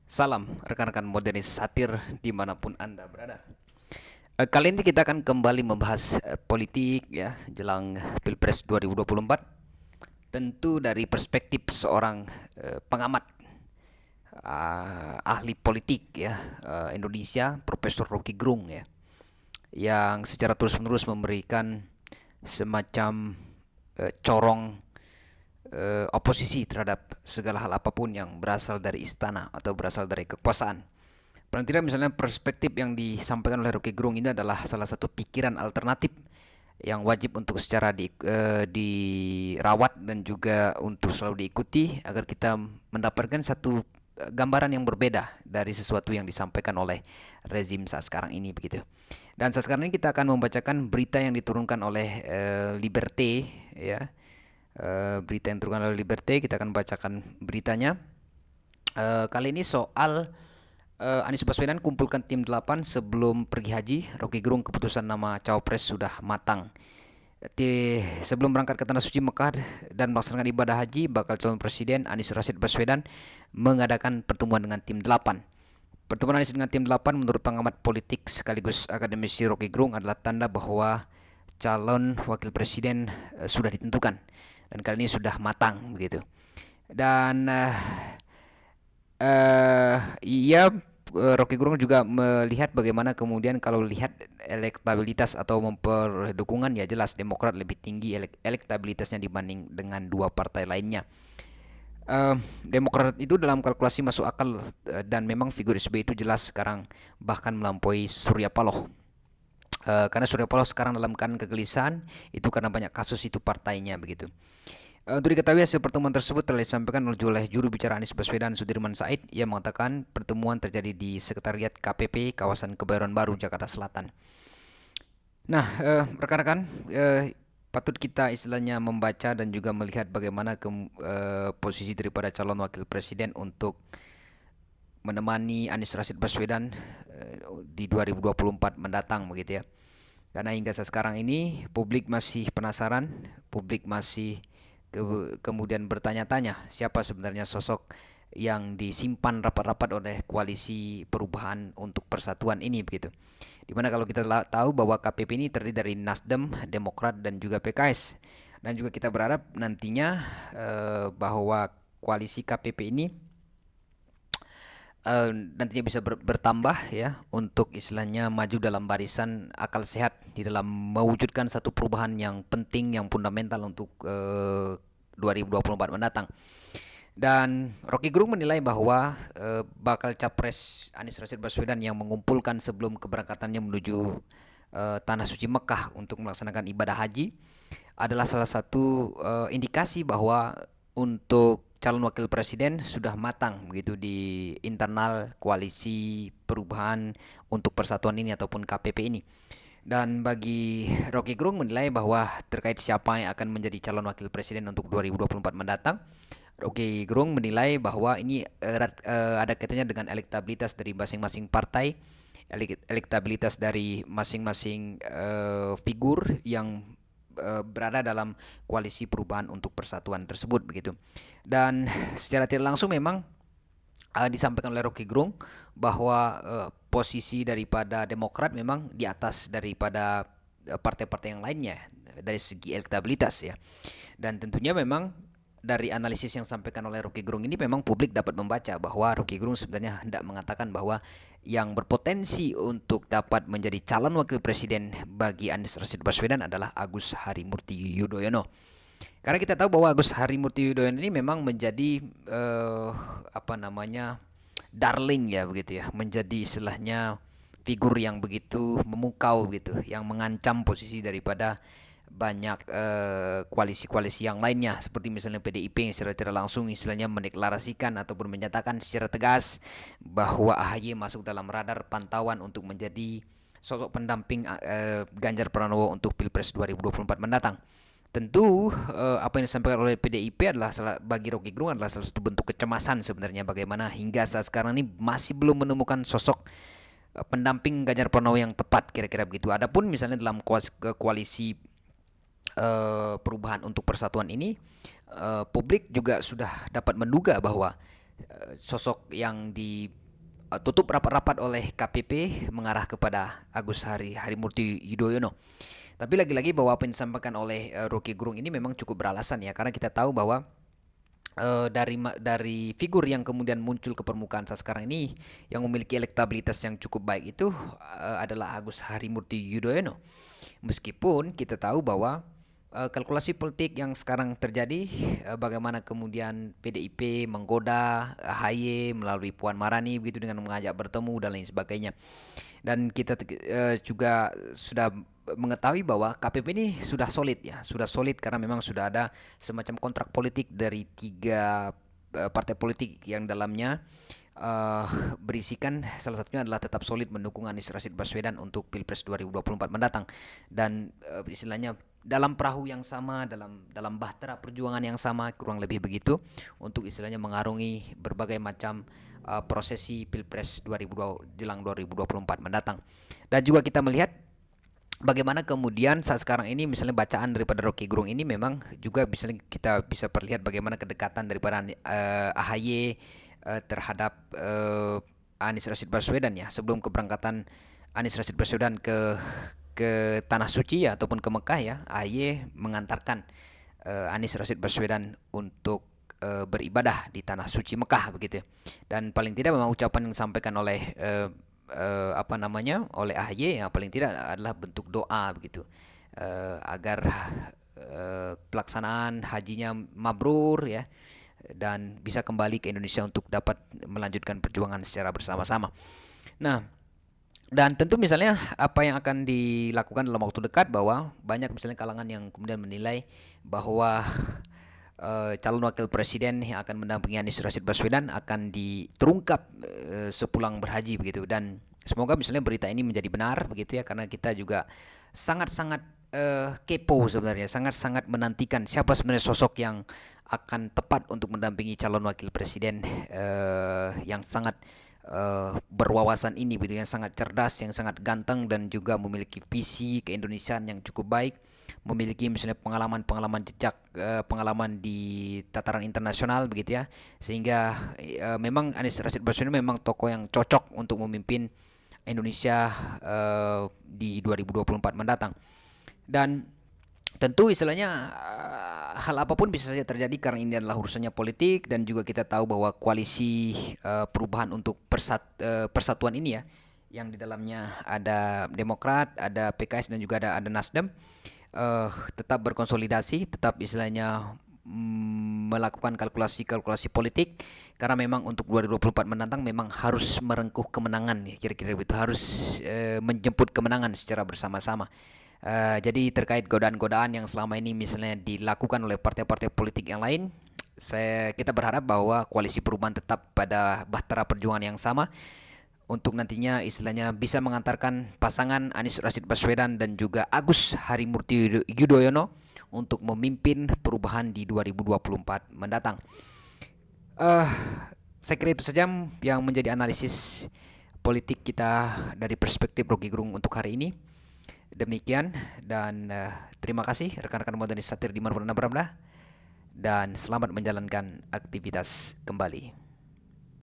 Salam rekan-rekan modernis satir dimanapun Anda berada. Kali ini kita akan kembali membahas politik ya jelang Pilpres 2024. Tentu dari perspektif seorang pengamat ahli politik ya Indonesia, Profesor Rocky Gerung ya, yang secara terus-menerus memberikan semacam corong oposisi terhadap segala hal apapun yang berasal dari istana atau berasal dari kekuasaan. Paling tidak misalnya perspektif yang disampaikan oleh Rocky Gerung ini adalah salah satu pikiran alternatif yang wajib untuk secara dirawat dan juga untuk selalu diikuti agar kita mendapatkan satu gambaran yang berbeda dari sesuatu yang disampaikan oleh rezim saat sekarang ini begitu. Dan saat sekarang ini kita akan membacakan berita yang diturunkan oleh Liberté ya. Berita yang diturunkan oleh Liberté, kita akan bacakan beritanya. Kali ini soal Anies Baswedan kumpulkan tim 8 sebelum pergi haji. Rocky Gerung keputusan nama cawapres sudah matang. Sebelum berangkat ke Tanah Suci Mekah dan melaksanakan ibadah haji, bakal calon presiden Anies Rashid Baswedan mengadakan pertemuan dengan tim 8. Pertemuan Anies dengan tim 8 menurut pengamat politik sekaligus akademisi Rocky Gerung adalah tanda bahwa calon wakil presiden sudah ditentukan dan kali ini sudah matang begitu. Dan ia Rocky Gerung juga melihat bagaimana kemudian kalau lihat elektabilitas atau dukungan ya jelas Demokrat lebih tinggi elektabilitasnya dibanding dengan dua partai lainnya. Demokrat itu dalam kalkulasi masuk akal dan memang figur SBY itu jelas sekarang bahkan melampaui Surya Paloh. Karena Surya Paloh sekarang dalam keadaan kegelisahan itu karena banyak kasus itu partainya begitu. Untuk diketahui hasil pertemuan tersebut telah disampaikan oleh juru bicara Anies Baswedan Sudirman Said yang mengatakan pertemuan terjadi di Sekretariat KPP kawasan Kebayoran Baru Jakarta Selatan. Nah, rekan-rekan, patut kita istilahnya membaca dan juga melihat bagaimana posisi daripada calon wakil presiden untuk menemani Anies Rashid Baswedan di 2024 mendatang begitu ya. Karena hingga saat sekarang ini publik masih penasaran, publik masih kemudian bertanya-tanya siapa sebenarnya sosok yang disimpan rapat-rapat oleh koalisi perubahan untuk persatuan ini begitu. Dimana kalau kita tahu bahwa KPP ini terdiri dari Nasdem, Demokrat dan juga PKS. Dan juga kita berharap nantinya bahwa koalisi KPP ini nantinya bisa bertambah ya untuk istilahnya maju dalam barisan akal sehat di dalam mewujudkan satu perubahan yang penting yang fundamental untuk 2024 mendatang. Dan Rocky Gerung menilai bahwa bakal capres Anies Rashid Baswedan yang mengumpulkan sebelum keberangkatannya menuju Tanah Suci Mekah untuk melaksanakan ibadah haji adalah salah satu indikasi bahwa untuk calon wakil presiden sudah matang begitu di internal koalisi perubahan untuk persatuan ini ataupun KPP ini. Dan bagi Rocky Gerung menilai bahwa terkait siapa yang akan menjadi calon wakil presiden untuk 2024 mendatang, Rocky Gerung menilai bahwa ini ada kaitannya dengan elektabilitas dari masing-masing partai, elektabilitas dari masing-masing figur yang berada dalam koalisi perubahan untuk persatuan tersebut begitu. Dan secara tidak langsung memang disampaikan oleh Rocky Gerung bahwa posisi daripada Demokrat memang di atas daripada partai-partai yang lainnya dari segi elektabilitas ya. Dan tentunya memang dari analisis yang disampaikan oleh Rocky Gerung ini memang publik dapat membaca bahwa Rocky Gerung sebenarnya hendak mengatakan bahwa yang berpotensi untuk dapat menjadi calon wakil presiden bagi Anies Rashid Baswedan adalah Agus Harimurti Yudhoyono. Karena kita tahu bahwa Agus Harimurti Yudhoyono ini memang menjadi darling ya begitu ya, menjadi istilahnya figur yang begitu memukau gitu, yang mengancam posisi daripada banyak koalisi-koalisi yang lainnya seperti misalnya PDIP yang secara tidak langsung istilahnya mendeklarasikan ataupun menyatakan secara tegas bahwa AHY masuk dalam radar pantauan untuk menjadi sosok pendamping Ganjar Pranowo untuk Pilpres 2024 mendatang. Tentu apa yang disampaikan oleh PDIP adalah bagi Rocky Gerung adalah salah satu bentuk kecemasan sebenarnya bagaimana hingga saat sekarang ini masih belum menemukan sosok pendamping Ganjar Pranowo yang tepat kira-kira begitu. Adapun misalnya dalam koalisi perubahan untuk persatuan ini, publik juga sudah dapat menduga bahwa sosok yang ditutup rapat-rapat oleh KPP mengarah kepada Agus Harimurti Yudhoyono. Tapi lagi-lagi bahwa apa yang disampaikan oleh Rocky Gerung ini memang cukup beralasan ya, karena kita tahu bahwa dari figur yang kemudian muncul ke permukaan saat sekarang ini yang memiliki elektabilitas yang cukup baik itu adalah Agus Harimurti Yudhoyono. Meskipun kita tahu bahwa kalkulasi politik yang sekarang terjadi, bagaimana kemudian PDIP menggoda AHY melalui Puan Marani begitu dengan mengajak bertemu dan lain sebagainya. Dan kita juga sudah mengetahui bahwa KPP ini sudah solid ya, sudah solid karena memang sudah ada semacam kontrak politik dari tiga partai politik yang dalamnya berisikan salah satunya adalah tetap solid mendukung Anies Rashid Baswedan untuk Pilpres 2024 mendatang, dan istilahnya dalam perahu yang sama, dalam bahtera perjuangan yang sama, kurang lebih begitu, untuk istilahnya mengarungi berbagai macam prosesi Pilpres 2020 jelang 2024 mendatang. Dan juga kita melihat bagaimana kemudian saat sekarang ini misalnya bacaan daripada Rocky Gerung ini memang juga misalnya kita bisa perlihat bagaimana kedekatan daripada AHY terhadap Anies Rashid Baswedan ya, sebelum keberangkatan Anies Rashid Baswedan ke tanah suci ya, ataupun ke Mekah ya, AHY mengantarkan Anies Rashid Baswedan untuk beribadah di tanah suci Mekah begitu. Dan paling tidak memang ucapan yang disampaikan oleh oleh AHY yang paling tidak adalah bentuk doa begitu, agar pelaksanaan hajinya mabrur ya, dan bisa kembali ke Indonesia untuk dapat melanjutkan perjuangan secara bersama-sama. Nah, dan tentu misalnya apa yang akan dilakukan dalam waktu dekat, bahwa banyak misalnya kalangan yang kemudian menilai bahwa calon wakil presiden yang akan mendampingi Anies Rashid Baswedan akan diterungkap sepulang berhaji begitu. Dan semoga misalnya berita ini menjadi benar begitu ya, karena kita juga sangat-sangat kepo sebenarnya, sangat-sangat menantikan siapa sebenarnya sosok yang akan tepat untuk mendampingi calon wakil presiden yang sangat berwawasan ini begitu, yang sangat cerdas, yang sangat ganteng, dan juga memiliki visi keindonesiaan yang cukup baik, memiliki misalnya pengalaman jejak pengalaman di tataran internasional begitu ya, sehingga memang Anies Rashid Baswedan memang tokoh yang cocok untuk memimpin Indonesia di 2024 mendatang. Dan tentu istilahnya hal apapun bisa saja terjadi karena ini adalah urusannya politik, dan juga kita tahu bahwa koalisi perubahan untuk persatuan ini ya, yang di dalamnya ada Demokrat, ada PKS, dan juga ada Nasdem, tetap berkonsolidasi, tetap istilahnya melakukan kalkulasi politik, karena memang untuk 2024 mendatang memang harus merengkuh kemenangan ya, kira-kira begitu, harus menjemput kemenangan secara bersama-sama. Jadi terkait godaan-godaan yang selama ini misalnya dilakukan oleh partai-partai politik yang lain, kita berharap bahwa koalisi perubahan tetap pada bahtera perjuangan yang sama, untuk nantinya istilahnya bisa mengantarkan pasangan Anies Rashid Baswedan dan juga Agus Harimurti Yudhoyono untuk memimpin perubahan di 2024 mendatang. Saya kira itu saja yang menjadi analisis politik kita dari perspektif Rocky Gerung untuk hari ini. Demikian, dan terima kasih rekan-rekan modernis satir dimanapun Anda berada, dan selamat menjalankan aktivitas kembali.